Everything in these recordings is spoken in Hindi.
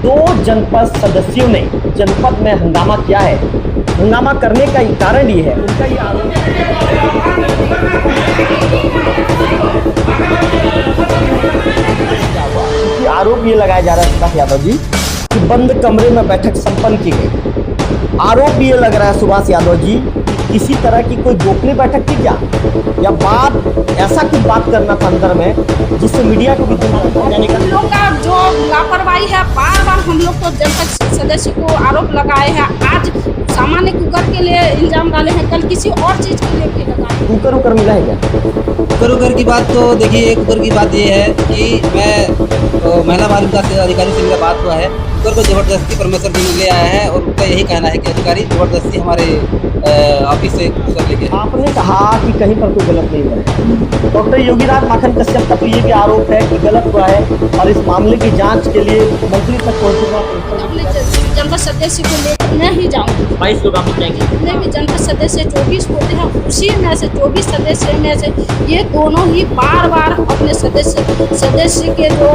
दो जनपद सदस्यों ने जनपद में हंगामा किया है। हंगामा करने का कारण ये है, उनका ये आरोप आरोप ये लगाया जा रहा है सुभाष यादव जी कि बंद कमरे में बैठक संपन्न की गई। आरोप ये लग रहा है सुभाष यादव जी किसी तरह की कोई गोपनीय बैठक की क्या, या बात ऐसा कुछ बात करना था अंदर में जिससे मीडिया को भी जाने का। हम लोग का जो लापरवाही है, बार बार हम लोग को जनपद सदस्य को आरोप लगाए हैं। आज सामान्य कुकर के लिए इल्जाम डाले हैं, कल किसी और चीज के लिए भी लगाए। कुकर मिला है क्या? कुकर की बात तो देखिए, कुकर की बात ये है कि मैं महिला बाल विकास अधिकारी से मेरा बात हुआ है। कुकर को जबरदस्ती परमेश्वर जी ले आया है और उनका यही कहना है कि अधिकारी जबरदस्ती हमारे ऑफिस से कुकर लेके। आपने कहा कि कहीं पर कोई गलत नहीं हुआ है। डॉक्टर योगीराज माखन कश्यप का तो ये भी आरोप है कि गलत हुआ है और इस मामले की जांच के लिए मंत्री तक पहुंचूंगा। जनपद सदस्य को लेकर मैं ही जाऊँगी। 22 लोग आप जाएंगे। जितने भी जनपद सदस्य 24 होते हैं, उसी में से 24 सदस्य में से ये दोनों ही बार बार अपने सदस्य के जो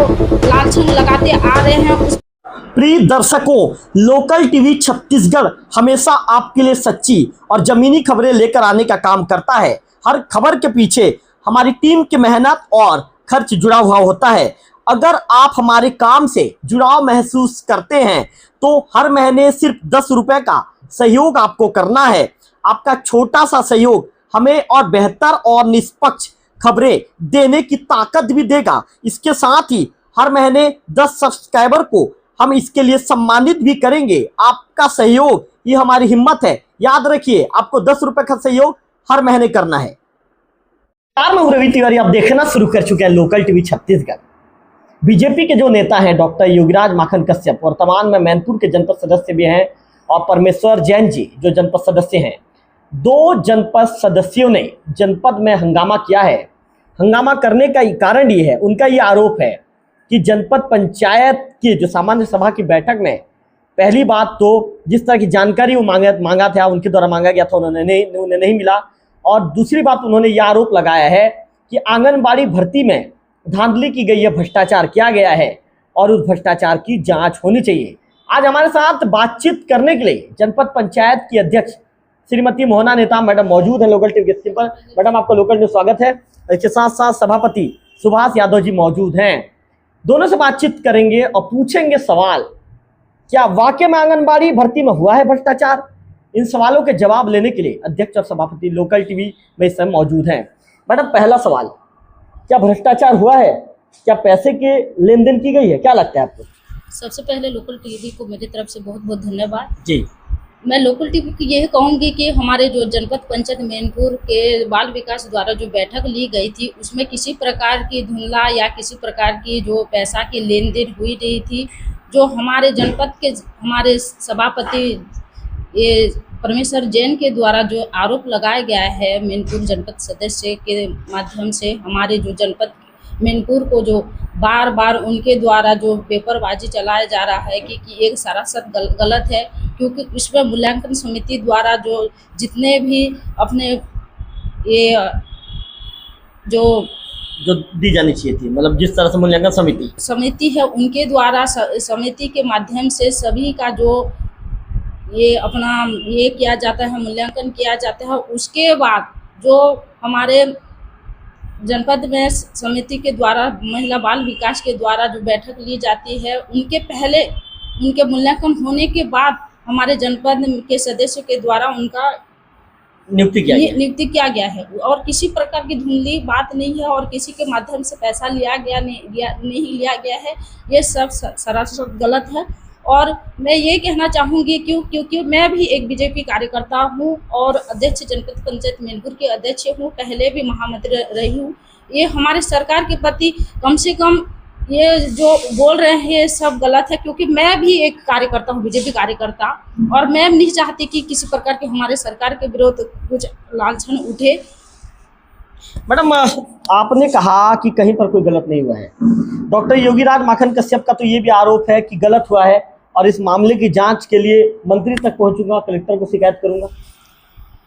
लालछन लगाते आ रहे हैं। प्रिय दर्शकों, लोकल टीवी छत्तीसगढ़ हमेशा आपके लिए सच्ची और जमीनी खबरें लेकर आने का काम करता है। हर खबर के पीछे हमारी टीम की मेहनत और खर्च जुड़ा हुआ होता है। अगर आप हमारे काम से जुड़ाव महसूस करते हैं तो हर महीने सिर्फ 10 रुपए का सहयोग आपको करना है। आपका छोटा सा सहयोग हमें और बेहतर और निष्पक्ष खबरें देने की ताकत भी देगा। इसके साथ ही हर महीने 10 सब्सक्राइबर को हम इसके लिए सम्मानित भी करेंगे। आपका सहयोग ये हमारी हिम्मत है। याद रखिए, आपको 10 रुपए का सहयोग हर महीने करना है। नमस्कार, मैं रवि तिवारी, आप देखना शुरू कर चुके हैं लोकल टीवी छत्तीसगढ़। बीजेपी के जो नेता हैं डॉक्टर योगीराज माखन कश्यप, वर्तमान में मैनपुर के जनपद सदस्य भी हैं, और परमेश्वर जैन जी जो जनपद सदस्य हैं, दो जनपद सदस्यों ने जनपद में हंगामा किया है। हंगामा करने का कारण ये है, उनका ये आरोप है कि जनपद पंचायत की जो सामान्य सभा की बैठक में पहली बात तो जिस तरह की जानकारी वो मांगा था, उनके द्वारा मांगा गया था, उन्हें नहीं मिला। और दूसरी बात, उन्होंने ये आरोप लगाया है कि आंगनबाड़ी भर्ती में धांधली की गई है, भ्रष्टाचार किया गया है और उस भ्रष्टाचार की जांच होनी चाहिए। आज हमारे साथ बातचीत करने के लिए जनपद पंचायत की अध्यक्ष श्रीमती मोहना नेताम मैडम मौजूद है लोकल टीवी के पर। मैडम, आपका लोकल में स्वागत है। इसके साथ साथ सभापति सुभाष यादव जी मौजूद हैं। दोनों से बातचीत करेंगे और पूछेंगे सवाल, क्या वाकई में आंगनबाड़ी भर्ती में हुआ है भ्रष्टाचार? इन सवालों के जवाब लेने के लिए अध्यक्ष और सभापति लोकल टीवी में इस समय मौजूद हैं। मैडम, पहला सवाल, क्या भ्रष्टाचार हुआ है? क्या पैसे के लेन देन की गई है? क्या लगता है आपको? सबसे पहले लोकल टीवी को मेरी तरफ से बहुत बहुत धन्यवाद जी। मैं लोकल टीवी को यही कहूँगी कि हमारे जो जनपद पंचायत मैनपुर के बाल विकास द्वारा जो बैठक ली गई थी, उसमें किसी प्रकार की धुंधला या किसी प्रकार की जो पैसा की लेन देन हुई नहीं थी। जो हमारे जनपद के हमारे सभापति ये परमेश्वर जैन के द्वारा जो आरोप लगाया गया है मैनपुर जनपद सदस्य के माध्यम से, हमारे जो जनपद मैनपुर को जो बार बार उनके द्वारा जो पेपरबाजी चलाया जा रहा है कि एक सरासर गलत है, क्योंकि इसमें मूल्यांकन समिति द्वारा जो जितने भी अपने ये जो दी जानी चाहिए थी, मतलब जिस तरह से मूल्यांकन समिति है, उनके द्वारा समिति के माध्यम से सभी का जो ये अपना ये किया जाता है, मूल्यांकन किया जाता है। उसके बाद जो हमारे जनपद में समिति के द्वारा महिला बाल विकास के द्वारा जो बैठक ली जाती है, उनके पहले उनके मूल्यांकन होने के बाद हमारे जनपद के सदस्य के द्वारा उनका नियुक्ति किया गया है और किसी प्रकार की धुंधली बात नहीं है और किसी के माध्यम से पैसा नहीं लिया गया है। ये सब सरासर गलत है। और मैं ये कहना चाहूँगी क्योंकि मैं भी एक बीजेपी कार्यकर्ता हूँ और अध्यक्ष जनपद पंचायत मैनपुर के अध्यक्ष हूँ, पहले भी महामंत्री रही हूँ। ये हमारे सरकार के प्रति कम से कम ये जो बोल रहे हैं ये सब गलत है, क्योंकि मैं भी एक कार्यकर्ता हूँ, बीजेपी कार्यकर्ता, और मैं नहीं चाहती कि किसी प्रकार के हमारे सरकार के विरुद्ध कुछ लांछन उठे। मैडम, आपने कहा कि कहीं पर कोई गलत नहीं हुआ है। डॉक्टर योगीराज माखन कश्यप का तो ये भी आरोप है कि गलत हुआ है और इस मामले की जांच के लिए मंत्री तक पहुंचूंगा, कलेक्टर को शिकायत करूंगा।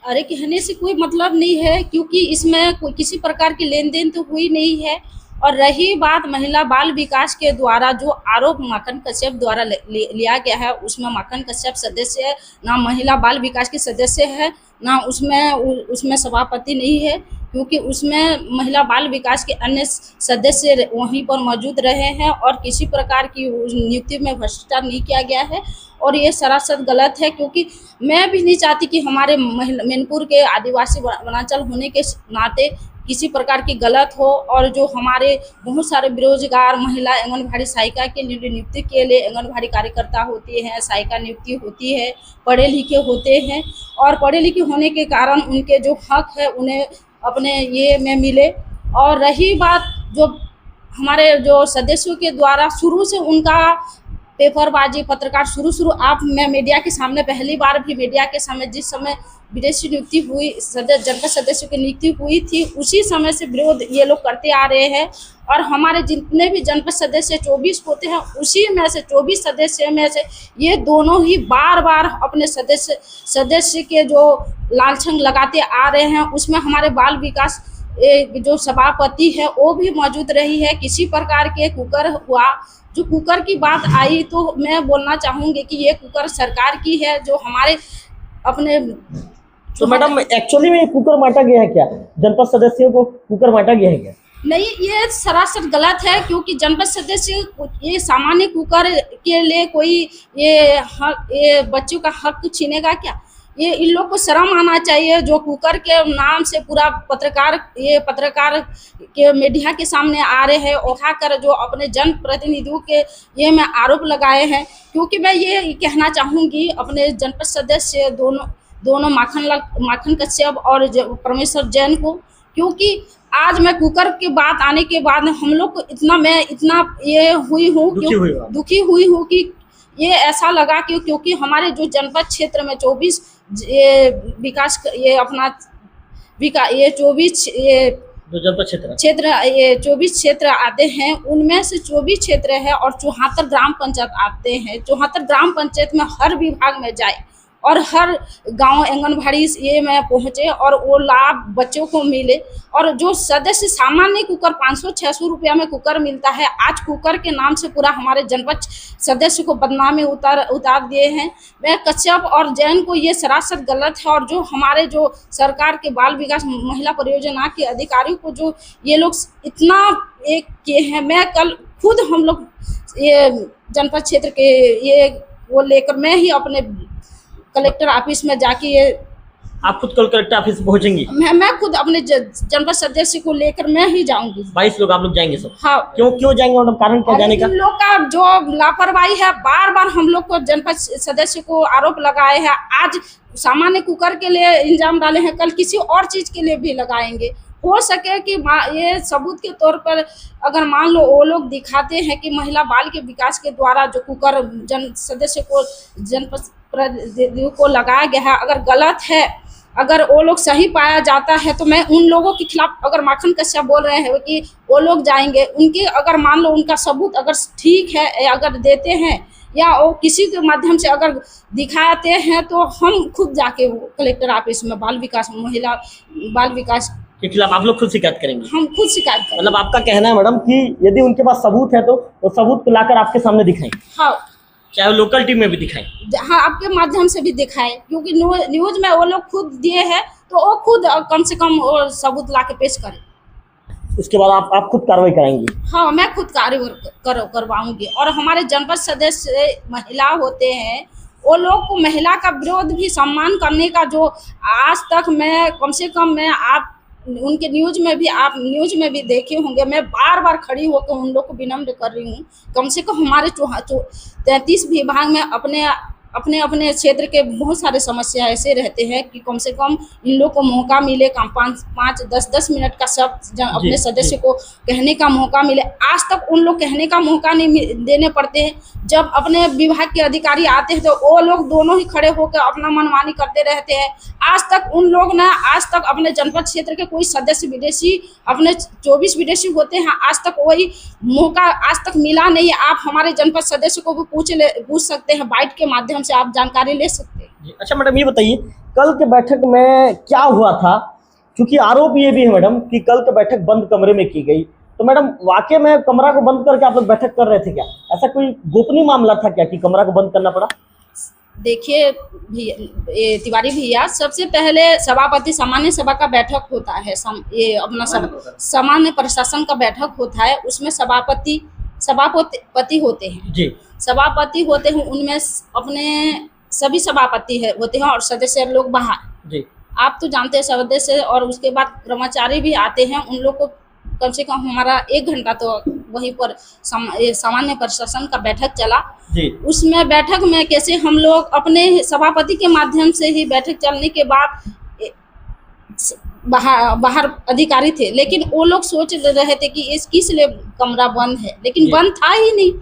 अरे, कहने से कोई मतलब नहीं है, क्योंकि इसमें कोई किसी प्रकार की लेन देन तो हुई नहीं है। और रही बात महिला बाल विकास के द्वारा जो आरोप माखन कश्यप द्वारा लिया गया है, उसमें माखन कश्यप सदस्य है, ना महिला बाल विकास की सदस्य है, ना उसमें सभापति नहीं है, क्योंकि उसमें महिला बाल विकास के अन्य सदस्य वहीं पर मौजूद रहे हैं और किसी प्रकार की नियुक्ति में भ्रष्टाचार नहीं किया गया है। और ये सरासर गलत है, क्योंकि मैं भी नहीं चाहती कि हमारे मैनपुर के आदिवासी वनांचल होने के नाते किसी प्रकार की गलत हो, और जो हमारे बहुत सारे बेरोजगार महिला आंगनबाड़ी सहायिका के नियुक्ति के लिए आंगनबाड़ी कार्यकर्ता होती हैं, सहायिका नियुक्ति होती है, पढ़े लिखे होते हैं, और पढ़े लिखे होने के कारण उनके जो हक है उन्हें अपने ये में मिले। और रही बात जो हमारे जो सदस्यों के द्वारा शुरू से उनका पेपरबाजी पत्रकार शुरू आप मैं मीडिया के सामने पहली बार भी मीडिया के सामने जिस समय विदेशी नियुक्ति हुई जनपद सदस्यों की नियुक्ति हुई थी, उसी समय से विरोध ये लोग करते आ रहे हैं। और हमारे जितने भी जनपद सदस्य 24 होते हैं, उसी में से 24 सदस्य में से ये दोनों ही बार बार अपने सदस्य के जो लांछन लगाते आ रहे हैं। उसमें हमारे बाल विकास जो सभापति है वो भी मौजूद रही है। किसी प्रकार के कुकर हुआ, जो कुकर की बात आई, तो मैं बोलना चाहूँगी कि ये कुकर सरकार की है, जो हमारे अपने तो मैडम एक्चुअली में कुकर बांटा गया है क्या? जनपद सदस्यों को कुकर बांटा गया है क्या? नहीं, ये सरासर गलत है, क्योंकि जनपद सदस्य ये सामान्य कुकर के लिए कोई ये बच्चों का हक छीनेगा क्या? ये इन लोग को शर्म आना चाहिए, जो कुकर के नाम से पूरा पत्रकार के मीडिया के सामने आ रहे हैं, उठाकर जो अपने जन प्रतिनिधियों के ये में आरोप लगाए हैं। क्योंकि मैं ये कहना चाहूँगी अपने जनपद सदस्य दोनों माखन कश्यप और परमेश्वर जैन को, क्योंकि आज मैं कुकर की बात आने के बाद हम लोग को इतना ये दुखी हुई हूँ कि ये ऐसा लगा कि क्योंकि हमारे जो जनपद क्षेत्र में 24 विकास ये अपना ये 24 ये जो जनपद क्षेत्र ये 24 क्षेत्र आते हैं, उनमें से 24 क्षेत्र है और 74 ग्राम पंचायत आते हैं। 74 ग्राम पंचायत में हर विभाग में जाए और हर गांव आंगनबाड़ी ये में पहुँचे और वो लाभ बच्चों को मिले। और जो सदस्य सामान्य कुकर 500-600 रुपया में कुकर मिलता है, आज कुकर के नाम से पूरा हमारे जनपद सदस्य को बदनामी उतार दिए हैं। मैं कश्यप और जैन को ये सरासर गलत है। और जो हमारे जो सरकार के बाल विकास महिला परियोजना के अधिकारियों को जो ये लोग इतना एक किए हैं, मैं कल खुद हम लोग ये जनपद क्षेत्र के ये वो लेकर मैं ही अपने कलेक्टर ऑफिस में जाके ये आप खुद कलेक्टर ऑफिस पहुंचेंगी? मैं खुद अपने जनपद सदस्य को लेकर मैं ही जाऊंगी। 22 लोग आप लोग जाएंगे सब? हाँ। क्यों जाएंगे मैडम? कारण क्या जाने का? इन लोग का जो लापरवाही है, बार बार हम लोग को जनपद सदस्य को आरोप लगाए हैं। आज सामान्य कुकर के लिए इल्जाम डाले हैं, कल किसी और चीज के लिए भी लगाएंगे। हो सके कि ये सबूत के तौर पर अगर मान लो वो लोग दिखाते हैं कि महिला बाल के विकास के द्वारा जो कुकर सदस्य को जनपद प्रतिनिधियों को लगाया गया है, अगर गलत है, अगर वो लोग सही पाया जाता है, तो मैं उन लोगों के खिलाफ, अगर माखन कश्यप बोल रहे हैं कि वो लोग जाएंगे, उनके अगर मान लो उनका सबूत अगर ठीक है, अगर देते हैं या वो किसी के माध्यम से अगर दिखाते हैं, तो हम खुद जाके कलेक्टर ऑफिस में महिला बाल विकास के खिलाफ आप लोग खुद शिकायत करेंगे? हम खुद शिकायत करेंगे। मतलब आपका कहना है मैडम कि यदि उनके पास सबूत है तो वो सबूत को लाकर आपके सामने दिखाएं? हाँ, चाहे लोकल टीम में भी दिखाएं? हाँ, आपके माध्यम से भी दिखाएं, क्योंकि न्यूज में वो लोग खुद दिए हैं, तो वो खुद कम से कम सबूत ला के पेश करें। उसके बाद आप खुद कार्रवाई कराएंगी? हाँ, मैं खुद कार्रवाई करवाऊंगी। और हमारे जनपद सदस्य महिला होते हैं, वो लोग को महिला का विरोध भी सम्मान करने का जो आज तक मैं कम से कम मैं आप उनके न्यूज में भी देखे होंगे, मैं बार बार खड़ी होकर उन लोग को विनम्र कर रही हूँ। कम से कम हमारे 33 विभाग में अपने क्षेत्र के बहुत सारे समस्या ऐसे रहते हैं कि कम से कम इन लोग को मौका मिले, 5-10 मिनट का सब अपने सदस्य को कहने का मौका मिले। आज तक उन लोग कहने का मौका नहीं देने पड़ते हैं। जब अपने विभाग के अधिकारी आते हैं तो वो लोग दोनों ही खड़े होकर अपना मनमानी करते रहते हैं। आज तक उन लोग ने अपने जनपद क्षेत्र के कोई सदस्य विदेशी, अपने 24 विदेशी होते हैं, आज तक वही मौका आज तक मिला नहीं। आप हमारे जनपद सदस्य को भी पूछ सकते हैं, बाइट के माध्यम से आप जानकारी ले सकते हैं। अच्छा मैडम, ये बताइए कल के बैठक में क्या हुआ था? क्योंकि आरोप ये भी है मैडम कि कल की बैठक बंद कमरे में की गई तो मैडम वाकई में कमरा को बंद करके आप लोग बैठक कर रहे थे क्या? ऐसा कोई गोपनीय मामला था क्या कि कमरा को बंद करना पड़ा? देखिए तिवारी भैया, सबसे पहले सभापति सामान्य सभा का बैठक होता है, ये अपना सामान्य प्रशासन का बैठक होता है, उसमें सभापति होते हैं जी। सभापति होते हैं, उनमें अपने सभी सभापति होते हैं और सदस्य लोग बाहर। जी। आप तो जानते हैं सदस्य, और उसके बाद कर्मचारी भी आते हैं, उन लोग को कम से कम हमारा 1 घंटा तो वहीं पर सामान्य प्रशासन का बैठक चला जी। उसमें बैठक में कैसे हम लोग अपने सभापति के माध्यम से ही बैठक चलने के बाद बाहर अधिकारी थे, लेकिन वो लोग सोच रहे थे कि इस किस लिए कमरा बंद है, लेकिन बंद था ही नहीं।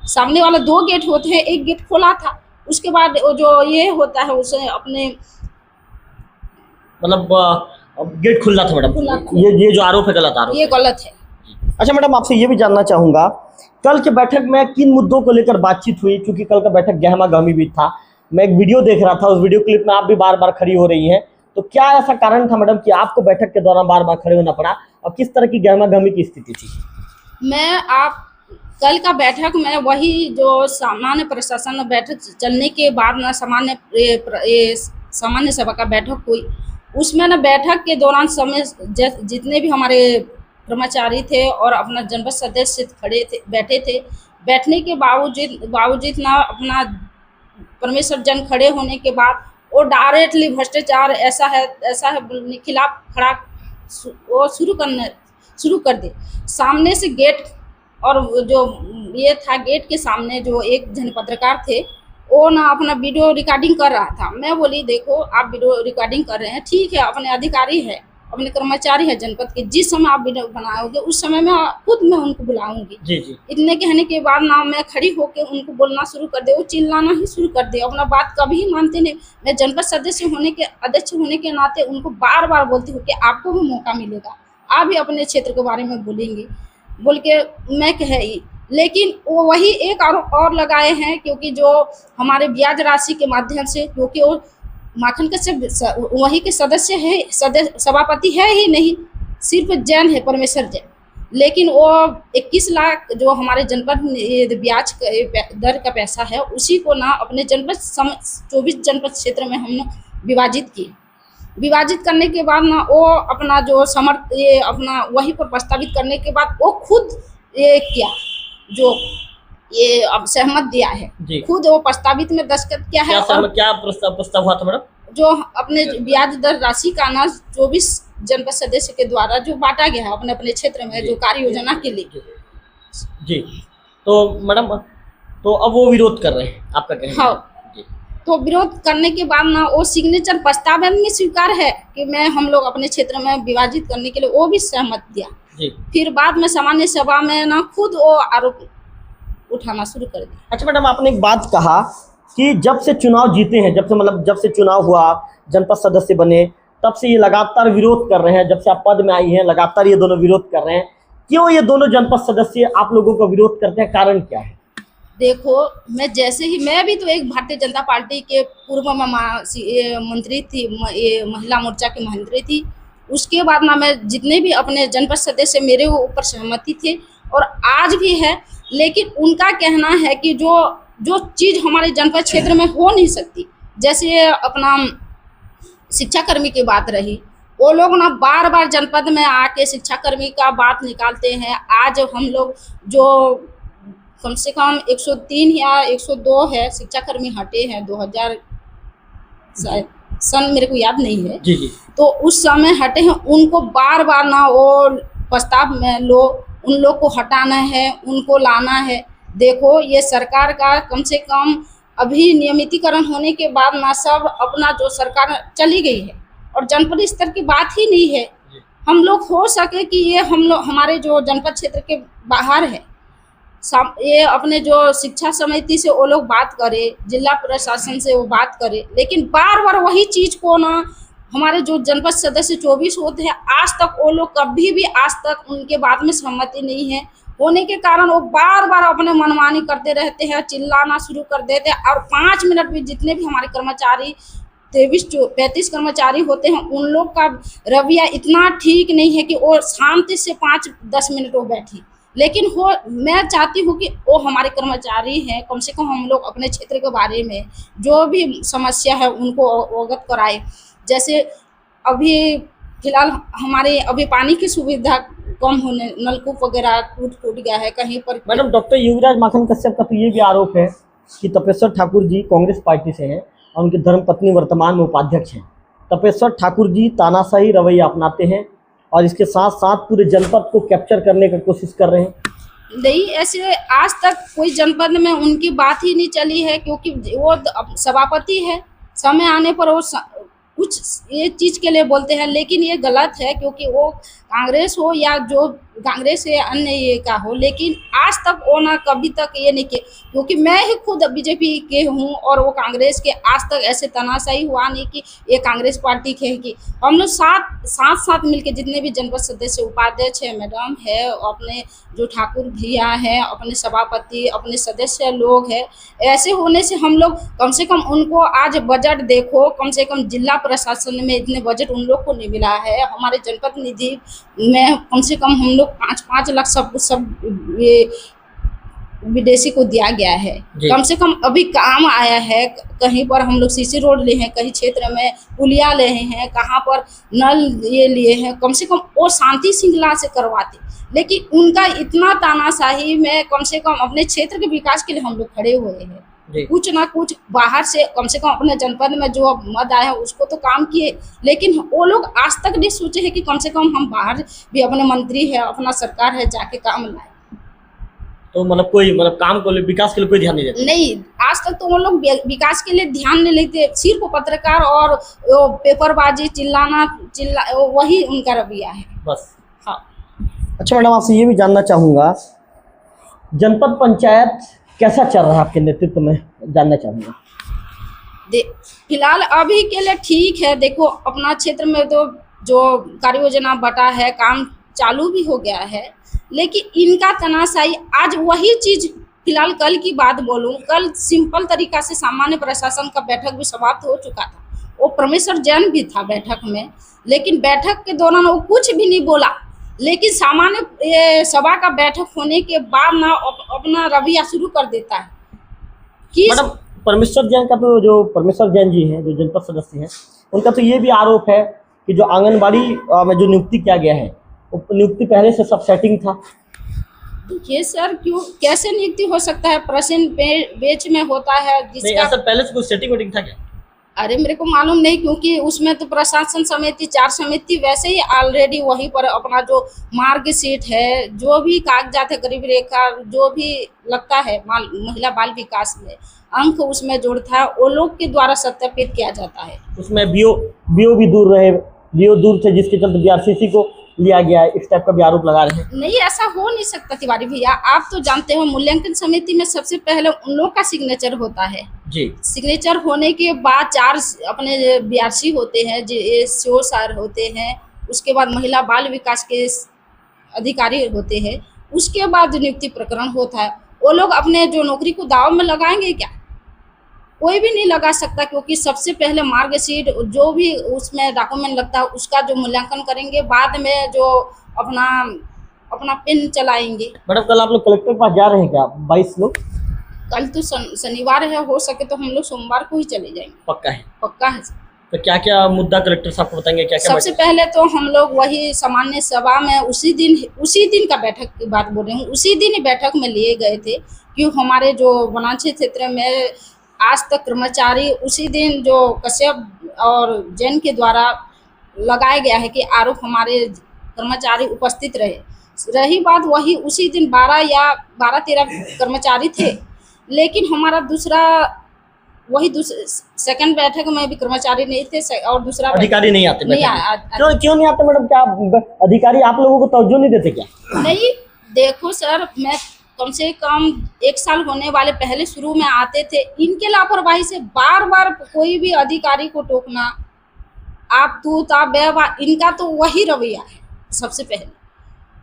सामने वाला 2 गेट होते हैं, 1 गेट खोला था, उसके बाद जो ये होता है उसे अपने मतलब गेट खुला था मैडम। खुला। ये जो आरोप है गलत आरोप, ये गलत है। अच्छा मैडम, आपसे ये भी जानना चाहूंगा कल के बैठक में किन मुद्दों को लेकर बातचीत हुई, क्योंकि कल का बैठक गहमा गहमी भी था। मैं एक वीडियो देख रहा था, उस वीडियो क्लिप में आप भी बार बार खड़ी हो रही हैं, तो क्या ऐसा कारण था मैडम कि आपको बैठक के दौरान बार बार खड़े होना पड़ा और किस तरह की गहमा गहमी की स्थिति थी? कल का बैठक में वही जो सामान्य प्रशासन बैठक चलने के बाद ना सामान्य सभा का बैठक हुई, उसमें ना बैठक के दौरान समय जितने भी हमारे कर्मचारी थे और अपना जनपद सदस्य बैठे थे, बैठने के बावजूद ना अपना परमेश्वर जन खड़े होने के बाद वो डायरेक्टली भ्रष्टाचार ऐसा है बोलने के खिलाफ खड़ा वो शुरू कर दे। सामने से गेट, और जो ये था गेट के सामने जो एक जन पत्रकार थे, वो ना अपना वीडियो रिकॉर्डिंग कर रहा था। मैं बोली देखो आप वीडियो रिकॉर्डिंग कर रहे हैं, ठीक है, अपने अधिकारी है, अपने कर्मचारी है जनपद के, जिस समय आप वीडियो बनाओगे उस समय मैं उनको बुलाऊंगी। जी जी। इतने कहने के बाद ना मैं खड़ी होकर उनको बोलना शुरू कर दे, वो चिल्लाना ही शुरू कर दे, अपना बात कभी मानते नहीं। मैं जनपद सदस्य अध्यक्ष होने के नाते उनको बार बार बोलती हूँ कि आपको भी मौका मिलेगा, आप भी अपने क्षेत्र के बारे में बोलेंगे बोल के मैं कही, लेकिन वो वही एक आरोप और लगाए हैं, क्योंकि जो हमारे ब्याज राशि के माध्यम से, क्योंकि वो माखन के वही के सदस्य है, सभापति है ही नहीं, सिर्फ जैन है, परमेश्वर जैन, लेकिन वो 21 लाख जो हमारे जनपद ब्याज दर का पैसा है, उसी को ना अपने जनपद 24 जनपद क्षेत्र में हमने विभाजित करने के बाद ना वो अपना जो अपना वहीं पर प्रस्तावित करने के बाद वो खुद ये किया, जो ये अब सहमत दिया है, खुद वो प्रस्तावित में दस्तखत किया है। क्या प्रस्ताव हुआ था मैडम? जो अपने ब्याज दर राशि का ना 24 जनपद सदस्य के द्वारा जो बांटा गया है अपने अपने क्षेत्र में, जो कार्य योजना के लिए। जी। तो मैडम, तो अब वो विरोध कर रहे हैं, आपका कहना? हाँ। तो विरोध करने के बाद ना वो सिग्नेचर प्रस्ताव में स्वीकार है कि हम लोग अपने क्षेत्र में विभाजित करने के लिए वो भी सहमत दिया। जी। फिर बाद में सामान्य सभा में ना खुद वो आरोप उठाना शुरू कर दिया। अच्छा मैडम, आपने एक बात कहा कि जब से चुनाव जीते हैं, जब से चुनाव हुआ, जनपद सदस्य बने, तब से ये लगातार विरोध कर रहे हैं। जब से आप पद में आई हैं, लगातार ये दोनों विरोध कर रहे हैं। क्यों ये दोनों जनपद सदस्य आप लोगों का विरोध करते हैं, कारण क्या है? देखो, मैं भी तो एक भारतीय जनता पार्टी के पूर्व मंत्री थी, महिला मोर्चा की मंत्री थी। उसके बाद ना मैं जितने भी अपने जनपद सदस्य मेरे ऊपर सहमति थे और आज भी है, लेकिन उनका कहना है कि जो चीज़ हमारे जनपद क्षेत्र में हो नहीं सकती, जैसे अपना शिक्षाकर्मी की बात रही, वो लोग ना बार बार जनपद में आके शिक्षाकर्मी का बात निकालते हैं। आज हम लोग जो कम से कम 103 या 102 है शिक्षाकर्मी हटे हैं, 2000 सन मेरे को याद नहीं है। जी जी। तो उस समय हटे हैं, उनको बार बार ना वो प्रस्ताव में उन लोग को हटाना है, उनको लाना है। देखो, ये सरकार का कम से कम अभी नियमितीकरण होने के बाद ना सब अपना जो सरकार चली गई है और जनपद स्तर की बात ही नहीं है। हम लोग हो सके कि ये हमारे जो जनपद क्षेत्र के बाहर है, ये अपने जो शिक्षा समिति से वो लोग बात करे, जिला प्रशासन से वो बात करे, लेकिन बार बार वही चीज़ को ना हमारे जो जनपद सदस्य 24 होते हैं, आज तक वो लोग कभी भी आज तक उनके बात में सहमति नहीं है होने के कारण वो बार बार अपने मनमानी करते रहते हैं, चिल्लाना शुरू कर देते हैं। और 5 मिनट में जितने भी हमारे कर्मचारी 35 कर्मचारी होते हैं, उन लोग का रवैया इतना ठीक नहीं है कि वो शांति से 5-10 मिनट वो बैठी। लेकिन हो मैं चाहती हूँ कि वो हमारे कर्मचारी हैं, कम से कम हम लोग अपने क्षेत्र के बारे में जो भी समस्या है उनको अवगत कराए। जैसे अभी फिलहाल हमारे अभी पानी की सुविधा कम होने, नलकूप वगैरह टूट गया है कहीं पर। मैडम, डॉक्टर युवराज माखन कश्यप का तो ये भी आरोप है कि तपेश्वर ठाकुर जी कांग्रेस पार्टी से हैं और उनकी धर्मपत्नी वर्तमान में उपाध्यक्ष हैं। तपेश्वर ठाकुर जी तानाशाही रवैया अपनाते हैं और इसके साथ साथ पूरे जनपद को कैप्चर करने की कोशिश कर रहे हैं। नहीं, ऐसे आज तक कोई जनपद में उनकी बात ही नहीं चली है, क्योंकि वो सभापति है। समय आने पर वो कुछ ये चीज़ के लिए बोलते हैं, लेकिन ये गलत है, क्योंकि वो कांग्रेस हो या जो कांग्रेस या अन्य ये का हो, लेकिन आज तक वो ना कभी तक ये नहीं किया। क्योंकि मैं ही खुद बीजेपी के हूँ और वो कांग्रेस के, आज तक ऐसे तानाशाही हुआ नहीं कि ये कांग्रेस पार्टी के है। कि हम लोग साथ मिलके जितने भी जनपद सदस्य उपाध्यक्ष है, मैडम है, अपने जो ठाकुर भैया हैं, अपने सभापति, अपने सदस्य लोग हैं, ऐसे होने से हम लोग कम से कम उनको आज बजट देखो, कम से कम जिला प्रशासन में इतने बजट उन लोग को नहीं मिला है। हमारे जनपद निधि में कम से कम हम लोग 5 लाख सब ये विदेशी को दिया गया है। कम से कम अभी काम आया है। कहीं पर हम लोग सीसी रोड लिए हैं, कहीं क्षेत्र में पुलिया ले हैं, कहाँ पर नल ये लिए हैं। कम से कम वो शांति श्रृंखला से करवाते, लेकिन उनका इतना तानाशाही में कम से कम अपने क्षेत्र के विकास के लिए हम लोग खड़े हुए हैं। कुछ ना कुछ बाहर से कम से कम अपने जनपद में जो मद आया है उसको तो काम किए, लेकिन वो लोग आज तक नहीं सोचे हैं कि कम से कम हम बाहर भी अपने मंत्री है, अपना सरकार है, जाके काम लाए। तो मतलब काम को विकास के लिए कोई ध्यान नहीं देते? नहीं, आज तक तो वो लोग विकास के लिए ध्यान नहीं लेते। सिर्फ पत्रकार और पेपरबाजी, वही उनका रवैया है बस। हाँ। अच्छा मैडम, आपसे ये भी जानना चाहूँगा, जनपद पंचायत कैसा चल रहा है आपके नेतृत्व में, जानना चाहूँगा। फिलहाल अभी के लिए ठीक है। देखो, अपना क्षेत्र में तो जो कार्य योजना बटा है, काम चालू भी हो गया है, लेकिन इनका तनाशाही आज वही चीज़। फिलहाल कल की बात बोलूं, कल सिंपल तरीका से सामान्य प्रशासन का बैठक भी समाप्त हो चुका था। वो परमेश्वर जैन भी था बैठक में, लेकिन बैठक के दौरान वो कुछ भी नहीं बोला। लेकिन सामान्य सभा का बैठक होने के बाद ना अपना रवैया शुरू कर देता है कि मैडम, परमेश्वर जैन का तो, जो परमेश्वर जैन जी हैं, जो जनपद सदस्य हैं, उनका तो ये भी आरोप है कि जो आंगनबाड़ी में जो नियुक्ति किया गया है, वो नियुक्ति पहले से सब सेटिंग था। देखिए सर, कैसे नियुक्ति हो सकता है? प्रश्न बेच में होता है नहीं, ऐसा पहले से कोई सेटिंग वेटिंग था क्या? अरे मेरे को मालूम नहीं, क्योंकि उसमें तो प्रशासन समिति 4 समिति वैसे ही ऑलरेडी वहीं पर अपना जो मार्गशीट है, जो भी कागजात है, गरीबी रेखा जो भी लगता है महिला बाल विकास में अंक उसमें जोड़ता है, वो लोग के द्वारा सत्यापित किया जाता है। उसमें बीओ भी दूर रहे, बीओ दूर थे, जिसके चलते बीआरसीसी को लिया गया है, इस टाइप का भी आरोप लगा रहे हैं। नहीं, ऐसा हो नहीं सकता तिवारी भैया। आप तो जानते हो, मूल्यांकन समिति में सबसे पहले उन लोग का सिग्नेचर होता है जी। सिग्नेचर होने के बाद 4 अपने बीआरसी होते हैं, जो सर होते हैं, उसके बाद महिला बाल विकास के अधिकारी होते हैं, उसके बाद नियुक्ति प्रकरण होता है। वो लोग अपने जो नौकरी को दाव में लगाएंगे क्या? कोई भी नहीं लगा सकता, क्योंकि सबसे पहले मार्कशीट जो भी उसमें डॉक्यूमेंट लगता है उसका जो मूल्यांकन करेंगे, बाद में जो अपना पेन चलाएंगे। मैडम, कल आप लोग कलेक्टर के पास जा रहे हैं क्या? 22 लोग? कल तो शनिवार है, हो सके तो हम लोग सोमवार को ही चले जाएंगे। पक्का है? पक्का है। तो क्या क्या मुद्दा कलेक्टर साहब को बताएंगे? क्या क्या? सबसे पहले तो हम लोग वही सामान्य सभा में उसी दिन का बैठक की बात बोल रही हूँ, उसी दिन बैठक में लिए गए थे कि हमारे जो वनांचल क्षेत्र में आज तक कर्मचारी, उसी दिन जो कश्यप और जैन के द्वारा लगाया गया है कि आरोप, हमारे कर्मचारी उपस्थित रही बात वही, उसी दिन 12-13 कर्मचारी थे, लेकिन हमारा सेकंड बैठक में भी कर्मचारी नहीं थे और दूसरा अधिकारी नहीं आते? नहीं क्यों नहीं आते मैडम? क्या अधिकारी आप लोगों को तवज्जो नहीं देते क्या? नहीं, देखो सर, मैं कम से कम 1 साल होने वाले, पहले शुरू में आते थे। इनके लापरवाही से बार कोई भी अधिकारी को टोकना, आप व्यवहार, इनका तो वही रवैया है। सबसे पहले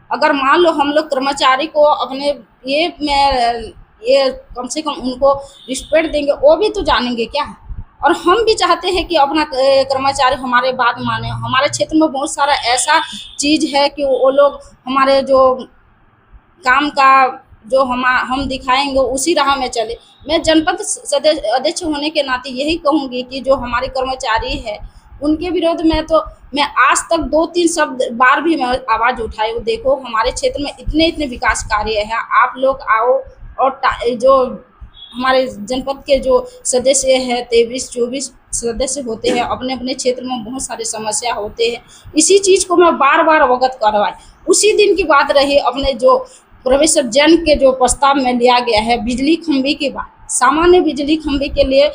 अगर मान लो हम लोग कर्मचारी को अपने ये कम से कम उनको रिस्पेक्ट देंगे, वो भी तो जानेंगे क्या? और हम भी चाहते हैं कि अपना कर्मचारी हमारे बात माने। हमारे क्षेत्र में बहुत सारा ऐसा चीज़ है कि वो लोग हमारे जो काम का जो हम दिखाएंगे उसी राह में चले। मैं जनपद अध्यक्ष होने के नाते यही कहूँगी कि जो हमारे कर्मचारी है उनके विरोध में तो मैं आज तक 2-3 बार भी मैं आवाज़ उठाई। देखो हमारे क्षेत्र में इतने विकास कार्य है, आप लोग आओ। और जो हमारे जनपद के जो सदस्य है 23-24 सदस्य होते हैं, अपने अपने क्षेत्र में बहुत सारे समस्या होते हैं। इसी चीज़ को मैं बार बार अवगत करवाई। उसी दिन की बात रही अपने जो प्रोफेसर जैन के जो प्रस्ताव में लिया गया है बिजली खंभे की बात। सामान्य बिजली खंभे के लिए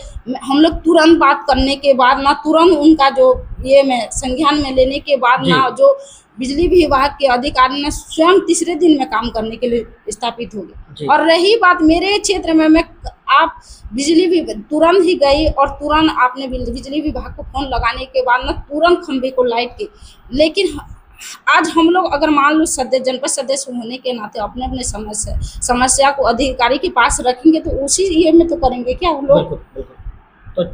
हम लोग तुरंत बात करने के बाद ना तुरंत उनका जो ये में संज्ञान में लेने के बाद ना जो बिजली विभाग के अधिकारी ने स्वयं तीसरे दिन में काम करने के लिए स्थापित हो गए। और रही बात मेरे क्षेत्र में, मैं आप बिजली भी तुरंत ही गई और तुरंत आपने बिजली विभाग को फोन लगाने के बाद ना तुरंत खंभे को लाइट की। लेकिन आज हम लोग अगर मान लो जनपद सदस्य होने के नाते अपने अपने समस्या को अधिकारी के पास रखेंगे तो उसी ये में तो करेंगे क्या वो लोग। तो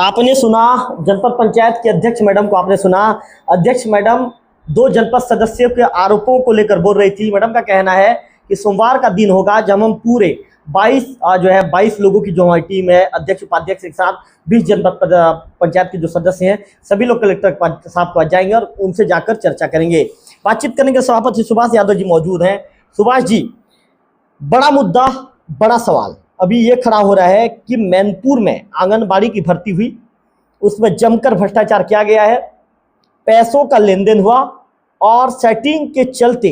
आपने सुना जनपद पंचायत के अध्यक्ष मैडम को, आपने सुना अध्यक्ष मैडम 2 जनपद सदस्यों के आरोपों को लेकर बोल रही थी। मैडम का कहना है कि सोमवार का दिन होगा जब हम पूरे 22 लोगों की जो हमारी टीम है, अध्यक्ष उपाध्यक्ष के साथ 20 जनपद पंचायत के जो सदस्य हैं सभी लोग कलेक्टर साहब के पास जाएंगे और उनसे जाकर चर्चा करेंगे। बातचीत करने के सभापति सुभाष यादव जी मौजूद हैं। सुभाष जी, बड़ा मुद्दा, बड़ा सवाल अभी ये खड़ा हो रहा है कि मैनपुर में आंगनबाड़ी की भर्ती हुई, उसमें जमकर भ्रष्टाचार किया गया है, पैसों का लेन देन हुआ और सेटिंग के चलते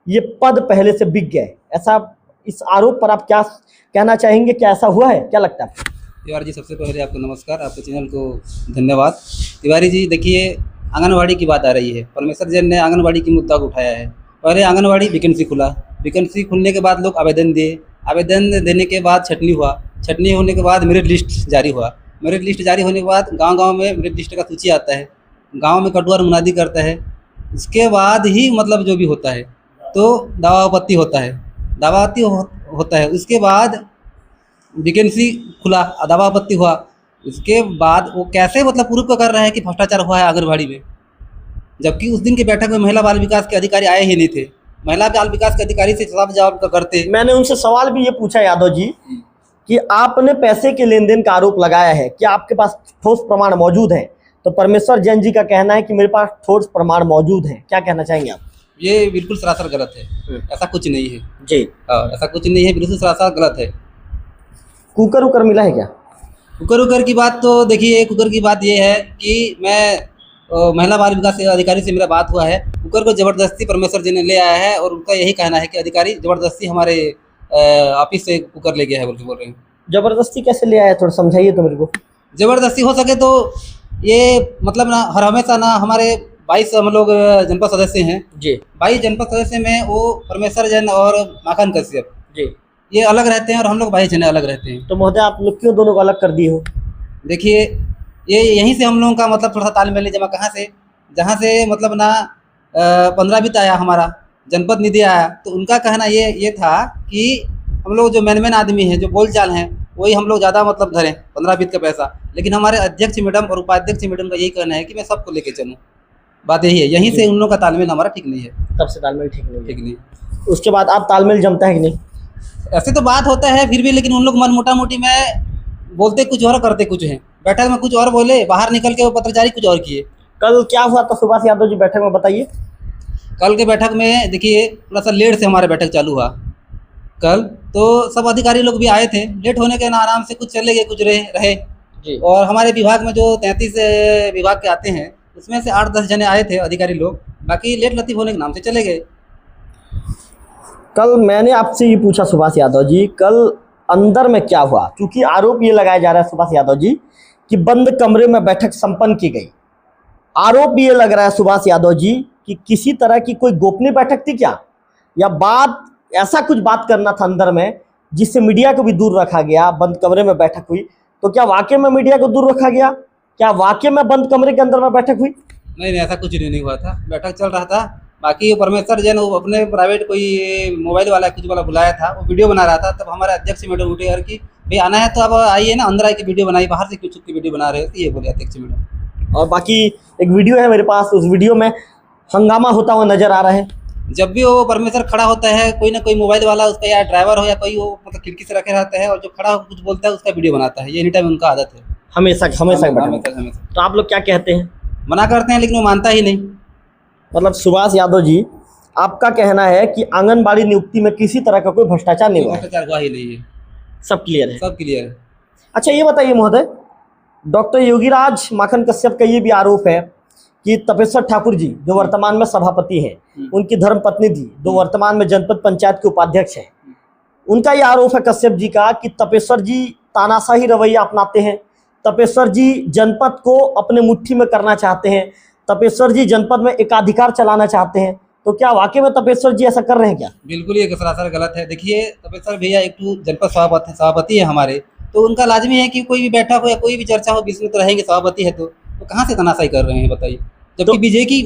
ये पद पहले से बिक गए। ऐसा, इस आरोप पर आप क्या कहना चाहेंगे? क्या ऐसा हुआ है? क्या लगता है? तिवारी जी, सबसे पहले आपको नमस्कार, आपके चैनल को धन्यवाद। तिवारी जी, देखिए आंगनवाड़ी की बात आ रही है। परमेश्वर जैन ने आंगनवाड़ी की मुद्दा को उठाया है। पहले आंगनवाड़ी वैकेंसी खुला, वैकेंसी खुलने के बाद लोग आवेदन दिए, आवेदन देने के बाद छटनी हुआ, छटनी होने के बाद मेरिट लिस्ट जारी हुआ, मेरिट लिस्ट जारी होने के बाद गांव-गांव में मेरिट लिस्ट का सूची आता है, गांव में कटुआ मुनादी करता है। इसके बाद ही मतलब जो भी होता है तो दावा आपत्ति होता है, दावा आपत्ति होता है। उसके बाद वैकेंसी खुला, दावा आपत्ति हुआ। उसके बाद वो कैसे मतलब प्रूफ कर रहा है कि भ्रष्टाचार हुआ है आंगनबाड़ी में, जबकि उस दिन की बैठक में महिला बाल विकास के अधिकारी आए ही नहीं थे। महिला बाल विकास के अधिकारी से सवाल जवाब करते। मैंने उनसे सवाल भी ये पूछा यादव जी कि आपने पैसे के लेन देन का आरोप लगाया है, क्या आपके पास ठोस प्रमाण मौजूद हैं? तो परमेश्वर जैन जी का कहना है कि मेरे पास ठोस प्रमाण मौजूद हैं। क्या कहना चाहेंगे आप? ये बिल्कुल सरासर गलत है, ऐसा कुछ नहीं है जी। ऐसा कुछ नहीं है, बिल्कुल सरासर गलत है। कुकर उकर मिला है क्या? कुकर की बात तो देखिए, कुकर की बात ये है कि मैं महिला बाल विकास अधिकारी से मेरा बात हुआ है। कुकर को ज़बरदस्ती परमेश्वर जी ने ले आया है और उनका यही कहना है कि अधिकारी ज़बरदस्ती हमारे ऑफिस से कुकर ले गया है बोल रहे हैं। ज़बरदस्ती कैसे ले आया, थोड़ा समझाइए तो मेरे को। ज़बरदस्ती हो सके तो ये मतलब ना हर हमेशा ना हमारे 22 हम लोग जनपद सदस्य हैं जी। 22 जनपद सदस्य में वो परमेश्वर जैन और माखन कश्यप जी ये अलग रहते हैं और हम लोग 22 जने अलग रहते हैं। तो महोदय आप लोग क्यों दोनों को अलग कर दिए हो? देखिए, ये यहीं से हम लोगों का मतलब थोड़ा सा तालमेल नहीं जमा। कहाँ से? जहाँ से मतलब ना 15 वित्त आया, हमारा जनपद निधि आया, तो उनका कहना ये था कि हम लोग जो मैन आदमी हैं, जो बोलचाल हैं, वही हम लोग ज़्यादा मतलब धरें 15 वित्त का पैसा। लेकिन हमारे अध्यक्ष मैडम और उपाध्यक्ष मैडम का यही कहना है कि मैं सबको लेके चलूँ। बात यही है, यहीं से उन लोगों का तालमेल हमारा ठीक नहीं है। तब से तालमेल ठीक नहीं। नहीं, उसके बाद आप तालमेल जमता है कि नहीं? ऐसे तो बात होता है फिर भी, लेकिन उन लोग मन मोटा-मोटी में बोलते कुछ और करते कुछ हैं। बैठक में कुछ और बोले, बाहर निकल के वो पत्रचारी कुछ और किए। कल क्या हुआ था सुभाष यादव जी बैठक में, बताइए। कल के बैठक में देखिए थोड़ा सा लेट से हमारे बैठक चालू हुआ कल, तो सब अधिकारी लोग भी आए थे। लेट होने के ना आराम से कुछ चले गए, कुछ रहे जी। और हमारे विभाग में जो 33 विभाग के आते हैं उसमें से 8-10 जने आए थे अधिकारी लोग, बाकी लेट लतीफ़ होने के नाम से चले गए। कल मैंने आपसे ये पूछा सुभाष यादव जी, कल अंदर में क्या हुआ? क्योंकि आरोप ये लगाया जा रहा है सुभाष यादव जी कि बंद कमरे में बैठक संपन्न की गई। आरोप ये लग रहा है सुभाष यादव जी कि किसी तरह की कोई गोपनीय बैठक थी क्या, या बात ऐसा कुछ बात करना था अंदर में जिससे मीडिया को भी दूर रखा गया। बंद कमरे में बैठक हुई, तो क्या वाकई में मीडिया को दूर रखा गया? क्या वाकई में बंद कमरे के अंदर में बैठक हुई? नहीं, ऐसा कुछ नहीं हुआ था, बैठक चल रहा था। बाकी परमेश्वर जैन वो अपने प्राइवेट कोई मोबाइल वाला कुछ वाला बुलाया था, वो वीडियो बना रहा था। तब हमारे अध्यक्ष मैडम उठे और कि भाई आना है तो अब आइए ना, अंदर आके वीडियो बनाइए, बाहर से क्यों छुप के वीडियो बना रहे हो, तो ये बोले अध्यक्ष मैडम। और बाकी एक वीडियो है मेरे पास, उस वीडियो में हंगामा होता हुआ नजर आ रहा है। जब भी वो परमेश्वर खड़ा होता है, कोई ना कोई मोबाइल वाला उसका या ड्राइवर हो या कोई वो मतलब खिड़की से रखे रहता है, और जो खड़ा हो कुछ बोलता है उसका वीडियो बनाता है। ये एनी टाइम उनका आदत है, हमेशा हमेशा बेटा। हमेशा तो आप लोग क्या कहते हैं? मना करते हैं लेकिन वो मानता ही नहीं। मतलब सुभाष यादव जी, आपका कहना है कि आंगनबाड़ी नियुक्ति में किसी तरह का कोई भ्रष्टाचार नहीं हुआ है, भ्रष्टाचार हुआ ही नहीं है, सब क्लियर है? सब क्लियर है। अच्छा ये बताइए महोदय, डॉक्टर योगीराज माखन कश्यप का ये भी आरोप है कि तपेश्वर ठाकुर जी जो वर्तमान में सभापति हैं, उनकी धर्मपत्नी थी जो वर्तमान में जनपद पंचायत के उपाध्यक्ष हैं, उनका ये आरोप है कश्यप जी का कि तपेश्वर जी तानाशाही रवैया अपनाते हैं, तपेश्वर जी जनपद को अपने मुट्ठी में करना चाहते हैं, तपेश्वर जी जनपद में एकाधिकार चलाना चाहते हैं। तो क्या वाकई में तपेश्वर जी ऐसा कर रहे हैं क्या? बिल्कुल ये सरासर गलत है। देखिए तपेश्वर भैया एक तो जनपद सभापति है हमारे, तो उनका लाजमी है कि कोई भी बैठक हो या कोई भी चर्चा हो बीच में तो रहेंगे, सभापति है तो कहाँ से तानाशाही कर रहे हैं बताइए। जबकि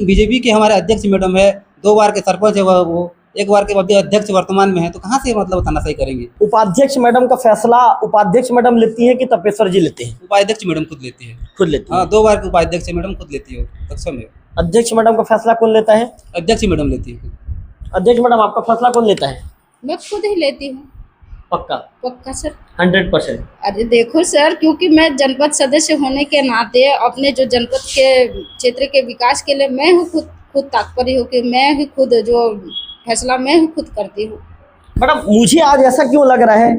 बीजेपी के हमारे अध्यक्ष मैडम है, 2 बार के सरपंच है वो, 1 बार के अध्यक्ष वर्तमान में है, तो कहाँ से मतलब तानाशाही करेंगे। उपाध्यक्ष मैडम का फैसला उपाध्यक्ष मैडम लेती है कि तपेश्वर जी लेते हैं? उपाध्यक्ष मैडम खुद लेती है, खुद लेती है। हाँ 2 बार के उपाध्यक्ष मैडम खुद लेती है, सक्षम है। अध्यक्ष मैडम का फैसला कौन लेता है? अध्यक्ष मैडम लेती है। अध्यक्ष मैडम आपका फैसला कौन लेता है? मैं खुद ही लेती हूँ। पक्का? पक्का सर, 100%। अरे देखो सर, क्योंकि मैं जनपद सदस्य होने के नाते अपने जो जनपद के क्षेत्र के विकास के लिए मैं हूँ खुद तात्पर्य हूँ कि मैं ही खुद जो फैसला मैं ही खुद करती हूँ। मैडम मुझे आज ऐसा क्यों लग रहा है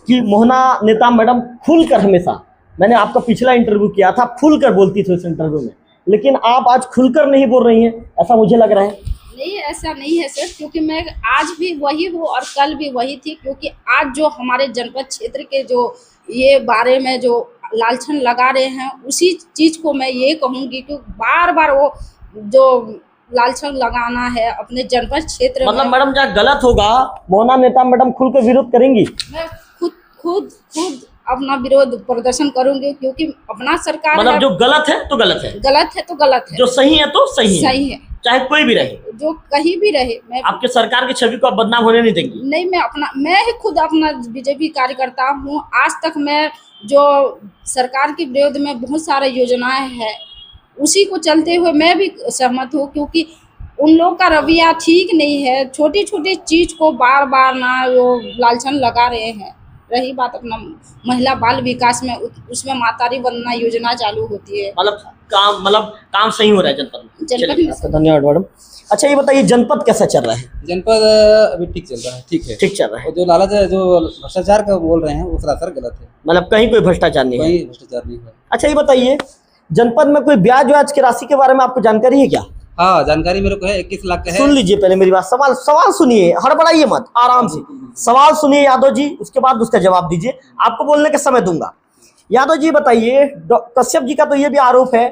कि मोहना नेता मैडम खुलकर, हमेशा मैंने आपका पिछला इंटरव्यू किया था, खुलकर बोलती थी उस इंटरव्यू में, लेकिन आप आज खुलकर नहीं बोल रही हैं, ऐसा मुझे लग रहा है। नहीं ऐसा नहीं है सर, क्योंकि मैं आज भी वही हूँ और कल भी वही थी, क्योंकि आज जो हमारे जनपद क्षेत्र के जो ये बारे में जो लालछन लगा रहे हैं उसी चीज़ को मैं ये कहूँगी कि बार बार वो जो लालछन लगाना है अपने जनपद क्षेत्र मतलब में। मैडम जहाँ गलत होगा मोहना नेता मैडम खुलकर विरोध करेंगी? मैं खुद अपना विरोध प्रदर्शन करूंगी, क्योंकि अपना सरकार मतलब है, जो गलत है तो गलत है, गलत है तो गलत है, जो सही है तो सही है, चाहे कोई भी रहे, जो कहीं भी रहे। मैं आपके सरकार की छवि को आप बदनाम होने नहीं देंगी? नहीं, मैं ही खुद अपना बीजेपी कार्यकर्ता हूँ। आज तक मैं जो सरकार के विरोध में बहुत सारे योजनाएं हैं उसी को चलते हुए मैं भी सहमत हूँ, क्योंकि उन लोग का रवैया ठीक नहीं है। छोटी छोटी चीज को बार बार ना वो लालछन लगा रहे हैं। रही बात अपना महिला बाल विकास में, उसमें मातारी वंदना योजना चालू होती है। मतलब काम सही हो रहा है जनपद में? जनपद में आपका धन्यवाद मैडम। अच्छा ये बताइए जनपद कैसा चल रहा है? जनपद अभी ठीक चल रहा है, ठीक है, ठीक चल रहा है। और जो लालच जो भ्रष्टाचार का बोल रहे हैं वो सरासर गलत है, मतलब कहीं कोई भ्रष्टाचार नहीं है? कहीं भ्रष्टाचार नहीं है। अच्छा ये बताइए जनपद में कोई ब्याज की राशि के बारे में आपको जानकारी है क्या? हाँ जानकारी मेरे को है, 21 लाख का है। सुन लीजिए पहले मेरी बात, सवाल सुनिए, हड़बड़ाइए मत, आराम से सवाल सुनिए यादव जी, उसके बाद उसका जवाब दीजिए, आपको बोलने का समय दूंगा। यादव जी बताइए, कश्यप जी का तो ये भी आरोप है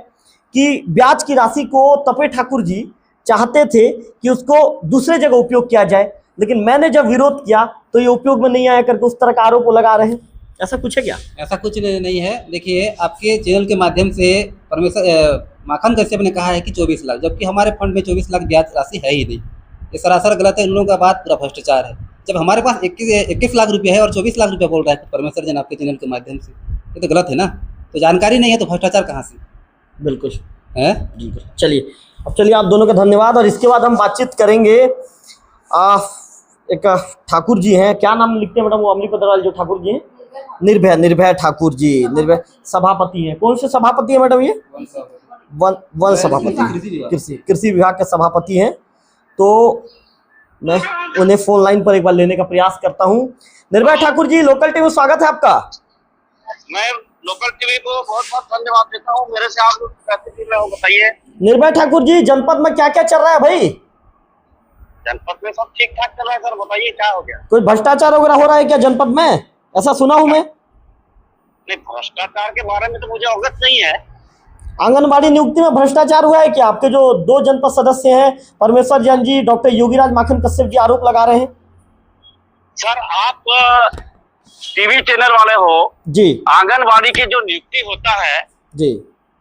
कि ब्याज की राशि को तपे ठाकुर जी चाहते थे कि उसको दूसरे जगह उपयोग किया जाए, लेकिन मैंने जब विरोध किया तो ये उपयोग में नहीं आया करके उस तरह का आरोप लगा रहे हैं। ऐसा कुछ है क्या? ऐसा कुछ नहीं है। देखिए आपके चैनल के माध्यम से परमेश्वर माखन कश्यप ने कहा है कि 24 लाख, जबकि हमारे फंड में 24 लाख ब्याज राशि है ही नहीं। ये सरासर गलत है, इन लोगों का बात पूरा भ्रष्टाचार है। जब हमारे पास 21 लाख रुपया है और 24 लाख रुपया बोल रहा है परमेश्वर जन आपके चैनल के माध्यम से, ये तो गलत है ना। तो जानकारी नहीं है तो भ्रष्टाचार कहाँ से? बिल्कुल है। चलिए अब चलिए, आप दोनों का धन्यवाद। और इसके बाद हम बातचीत करेंगे एक ठाकुर जी हैं, क्या नाम लिखते हैं मैडम वो अमली पदरवाल जो ठाकुर जी हैं? निर्भय ठाकुर जी, निर्भय सभापति हैं। कौन से सभापति है मैडम ये? वन सभापति, कृषि विभाग के सभापति हैं। तो मैं उन्हें फोन लाइन पर एक बार लेने का प्रयास करता हूं। निर्भय ठाकुर जी, लोकल टीवी में स्वागत है आपका। मैं लोकल टीवी को बहुत बहुत धन्यवाद देता हूं, मेरे से आप लोग कैसे जुड़ रहे हो बताइए। निर्भय ठाकुर जी, जनपद में क्या क्या चल रहा है भाई? जनपद में सब ठीक ठाक चल रहा है सर, बताइए क्या हो गया? कोई भ्रष्टाचार वगैरह हो रहा है क्या जनपद में? ऐसा सुना हूं मैं। नहीं, भ्रष्टाचार के बारे में तो मुझे अवगत नहीं है। आंगनबाड़ी नियुक्ति में भ्रष्टाचार हुआ है क्या? आपके जो 2 जनपद सदस्य हैं परमेश्वर जैन जी, डॉक्टर योगीराज माखन कश्यप जी आरोप लगा रहे हैं। सर आप टीवी चैनल वाले हो जी। आंगनबाड़ी की जो नियुक्ति होता है जी,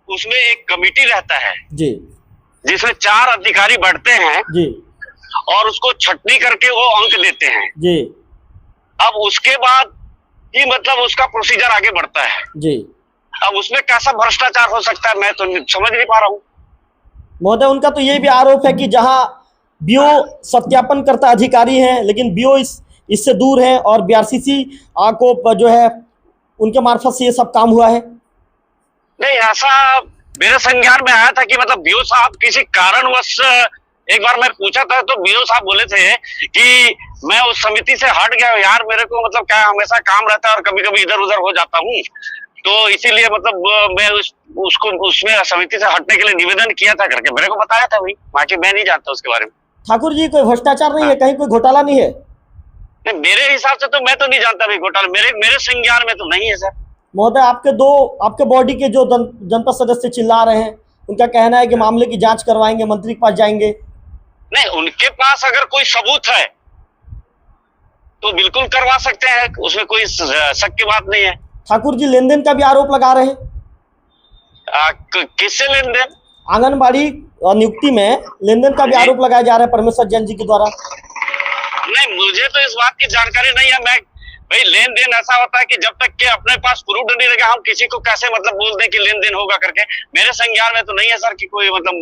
उसमें एक कमेटी रहता है जी, जिसमें 4 अधिकारी बैठते हैं जी, और उसको छटनी करके वो अंक देते हैं। जी। अब उसके बाद ही मतलब उसका प्रोसीजर आगे बढ़ता है। जी अब उसमें कैसा भ्रष्टाचार हो सकता है मैं तो समझ नहीं पा रहा हूँ। महोदय, उनका तो ये भी आरोप है कि जहां बीओ सत्यापन करता अधिकारी हैं, लेकिन बीओ इससे दूर है और बीआरसीसी को जो है उनके मार्फत से ये सब काम हुआ है। नहीं, ऐसा मेरे संज्ञान में आया था कि मतलब बीओ साहब किसी कारणवश, एक बार मैं पूछा था तो बीओ साहब बोले थे कि मैं उस समिति से हट गया यार, मेरे को मतलब क्या हमेशा काम रहता है और कभी कभी इधर उधर हो जाता हूँ, तो इसीलिए मतलब मैं उसको उसमें समिति से हटने के लिए निवेदन किया था करके मेरे को बताया था भाई, बाकी मैं नहीं जानता उसके बारे में। ठाकुर जी, कोई भ्रष्टाचार नहीं है, कहीं कोई घोटाला नहीं है? नहीं, मेरे हिसाब से तो मैं तो नहीं जानता भाई घोटाला, मेरे संज्ञान में तो नहीं है सर। महोदय, आपके बॉडी के जो जनपद सदस्य चिल्ला रहे हैं, उनका कहना है कि मामले की जांच करवाएंगे, मंत्री के पास जाएंगे। नहीं, उनके पास अगर कोई सबूत है तो बिल्कुल करवा सकते हैं, उसमें कोई शक की बात नहीं है। ठाकुर जी लेन-देन का भी आरोप लगा रहे हैं। किससे लेन देन? आंगनबाड़ी नियुक्ति में लेन-देन का भी आरोप लगाया जा रहा है परमेश्वर जैन जी के द्वारा। नहीं, मुझे तो इस बात की जानकारी नहीं है। मैं भाई, लेन देन ऐसा होता है कि जब तक के अपने पास प्रूफ नहीं रहेगा हम किसी को कैसे मतलब बोल दें कि लेन देन होगा करके। मेरे संज्ञान में तो नहीं है सर कि कोई मतलब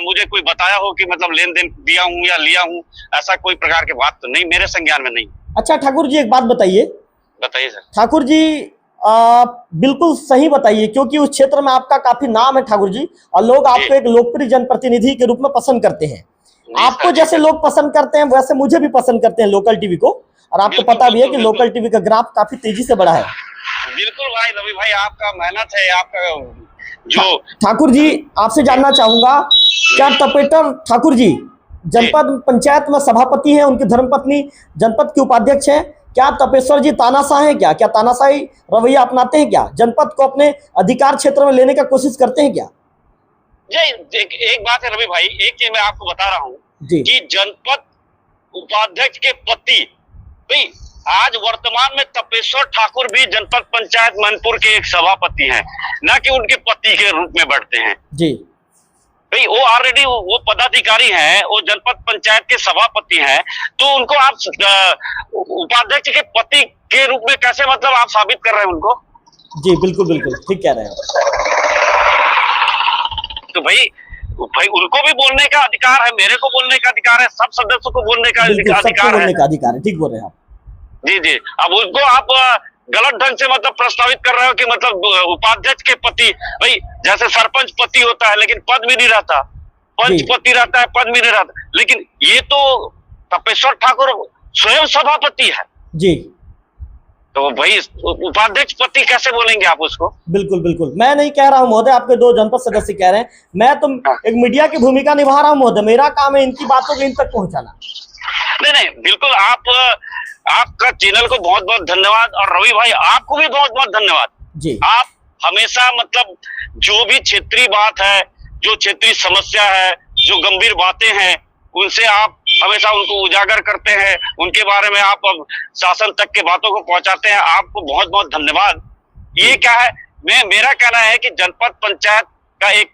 मुझे कोई बताया हो कि मतलब लेन देन दिया हूँ या लिया हूँ, ऐसा कोई प्रकार की बात तो नहीं, मेरे संज्ञान में नहीं। अच्छा ठाकुर जी, एक बात बताइए। बताइए सर। ठाकुर जी बिल्कुल सही बताइए, क्योंकि उस क्षेत्र में आपका काफी नाम है ठाकुर जी, और लोग आपको एक लोकप्रिय जनप्रतिनिधि के रूप में पसंद करते हैं। आपको जैसे लोग पसंद करते हैं वैसे मुझे भी पसंद करते हैं लोकल टीवी को, और आपको पता भी है कि लोकल टीवी का ग्राफ काफी तेजी से बढ़ा है। बिल्कुल भाई रवि भाई, आपका मेहनत है, आपका जो। ठाकुर जी, आपसे जानना चाहूंगा, क्या तपेश्वर ठाकुर जी जनपद पंचायत में सभापति हैं, उनकी धर्मपत्नी जनपद की उपाध्यक्ष हैं, क्या तपेश्वर जी तानाशाह हैं क्या? क्या तानाशाही रवैया अपनाते हैं क्या? जनपद को अपने अधिकार क्षेत्र में लेने का कोशिश करते हैं क्या? एक बात है रवि भाई, एक चीज मैं आपको बता रहा हूँ कि जनपद उपाध्यक्ष के पति भाई आज वर्तमान में तपेश्वर ठाकुर भी जनपद पंचायत मनपुर के एक सभापति हैं, न कि उनके पति के रूप में बढ़ते हैं जी भाई। वो ऑलरेडी वो पदाधिकारी हैं, वो जनपद पंचायत के सभापति हैं, तो उनको आप उपाध्यक्ष के पति के रूप में कैसे मतलब आप साबित कर रहे हैं उनको? जी बिल्कुल बिल्कुल ठीक कह रहे हैं। तो भाई उनको भी बोलने का अधिकार है, मेरे को बोलने का अधिकार है, सब सदस्यों को बोलने का अधिकार है। ठीक बोल रहे हैं आप। जी जी, अब उनको आप गलत ढंग से मतलब प्रस्तावित कर रहे हो कि मतलब उपाध्यक्ष के पति, भाई जैसे सरपंच पति होता है लेकिन पद भी नहीं रहता, पंच पति रहता है पद भी नहीं रहता, लेकिन ये तो तपेश्वर ठाकुर स्वयं सभापति है जी। तो भाई उपाध्यक्ष पति कैसे बोलेंगे आप उसको? बिल्कुल बिल्कुल, मैं नहीं कह रहा हूँ महोदय, आपके दो जनपद सदस्य कह रहे हैं, मैं तो एक मीडिया की भूमिका निभा रहा हूँ महोदय, मेरा काम है इनकी बातों को इन तक पहुंचाना। नहीं बिल्कुल, आपका चैनल को बहुत बहुत धन्यवाद, और रवि भाई आपको भी बहुत बहुत धन्यवाद जी। आप हमेशा मतलब जो भी क्षेत्रीय बात है, जो क्षेत्रीय समस्या है, जो गंभीर बातें हैं, उनसे आप हमेशा उनको उजागर करते हैं, उनके बारे में आप अब शासन तक के बातों को पहुंचाते हैं। आपको बहुत बहुत धन्यवाद। ये क्या है, मेरा कहना है कि जनपद पंचायत का एक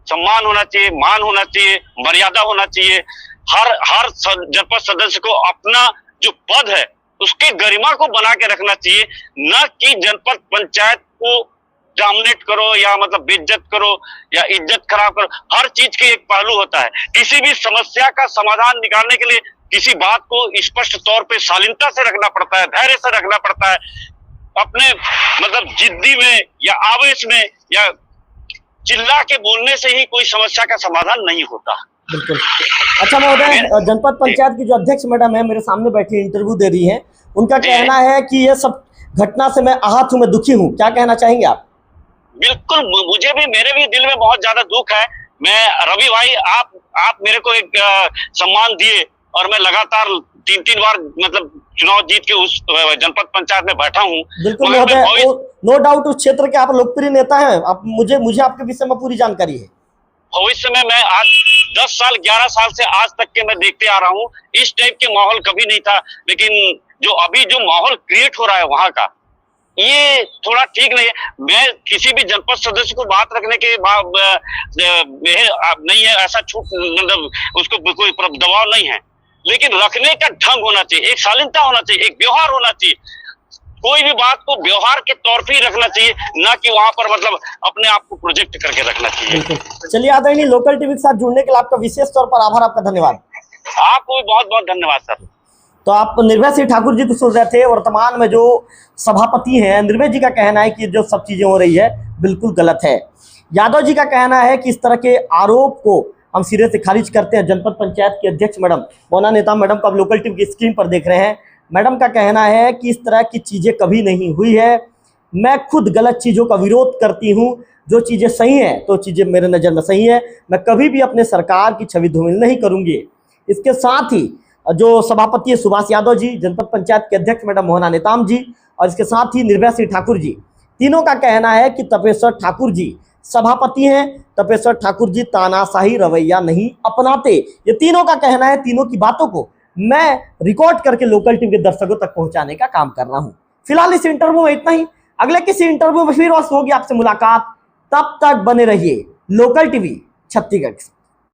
सम्मान होना चाहिए, मान होना चाहिए, मर्यादा होना चाहिए। हर जनपद सदस्य को अपना जो पद है उसके गरिमा को बना के रखना चाहिए, न कि जनपद पंचायत को डोमिनेट करो या मतलब बेइज्जत करो या इज्जत खराब करो। हर चीज के एक पहलू होता है, किसी भी समस्या का समाधान निकालने के लिए किसी बात को स्पष्ट तौर पे शालीनता से रखना पड़ता है, धैर्य से रखना पड़ता है। अपने मतलब जिद्दी में या आवेश में या चिल्ला के बोलने से ही कोई समस्या का समाधान नहीं होता। बिल्कुल। अच्छा महोदय, जनपद पंचायत की जो अध्यक्ष मैडम है मेरे सामने बैठी इंटरव्यू दे रही है, उनका कहना है कि ये सब घटना से मैं आहत हूँ, मैं दुखी हूँ, क्या कहना चाहेंगे आप? बिल्कुल, मुझे भी, मेरे भी दिल में बहुत ज्यादा दुख है। मैं रवि भाई, आप मेरे को एक सम्मान दिए और मैं लगातार 3 बार मतलब चुनाव जीत के उस जनपद पंचायत में बैठा हूँ। बिल्कुल महोदय, नो डाउट उस क्षेत्र के आप लोकप्रिय नेता हैं। आप मुझे आपके विषय में पूरी जानकारी है। भविष्य में मैं आज 10 साल 11 साल से आज तक के मैं देखते आ रहा हूँ, इस टाइप के माहौल कभी नहीं था, लेकिन जो अभी जो माहौल क्रिएट हो रहा है वहां का, ये थोड़ा ठीक नहीं है। मैं किसी भी जनपद सदस्य को बात रखने के बाद नहीं है, ऐसा छूट मतलब उसको कोई दबाव नहीं है, लेकिन रखने का ढंग होना चाहिए, एक शालीनता होना चाहिए, एक व्यवहार होना चाहिए। कोई भी बात को व्यवहार के तौर पे ही रखना चाहिए, ना कि वहां पर मतलब अपने आप को प्रोजेक्ट करके रखना चाहिए। बिल्कुल। चलिए आदरणीय, लोकल टीवी के साथ जुड़ने के लिए आपका विशेष तौर पर आभार, आपका धन्यवाद। आपको भी बहुत बहुत धन्यवाद सर। तो आप निर्भय सिंह ठाकुर जी को सुन रहे थे। वर्तमान में जो सभापति हैं निर्भय जी का कहना है कि जो सब चीजें हो रही है बिल्कुल गलत है। यादव जी का कहना है कि इस तरह के आरोप को हम सिरे से खारिज करते हैं। जनपद पंचायत के अध्यक्ष मैडम मोना नेता मैडम को आप लोकल टीवी की स्क्रीन पर देख रहे हैं। मैडम का कहना है कि इस तरह की चीजें कभी नहीं हुई है। मैं खुद गलत चीजों का विरोध करती हूँ, जो चीजें सही हैं तो चीजें मेरे नज़र में सही है। मैं कभी भी अपने सरकार की छवि धूमिल नहीं करूंगी। इसके साथ ही जो सभापति है सुभाष यादव जी, जनपद पंचायत के अध्यक्ष मैडम मोहना नेताम जी और इसके साथ ही निर्भय सिंह ठाकुर जी, तीनों का कहना है कि तपेश्वर ठाकुर जी सभापति हैं। तपेश्वर ठाकुर जी तानाशाही रवैया नहीं अपनाते। ये तीनों का कहना है। तीनों की बातों को मैं रिकॉर्ड करके लोकल टीवी के दर्शकों तक पहुंचाने का काम कर रहा हूं। फिलहाल इस इंटरव्यू में इतना ही। अगले किसी इंटरव्यू में फिर होगी आपसे मुलाकात। तब तक बने रहिए लोकल टीवी छत्तीसगढ़।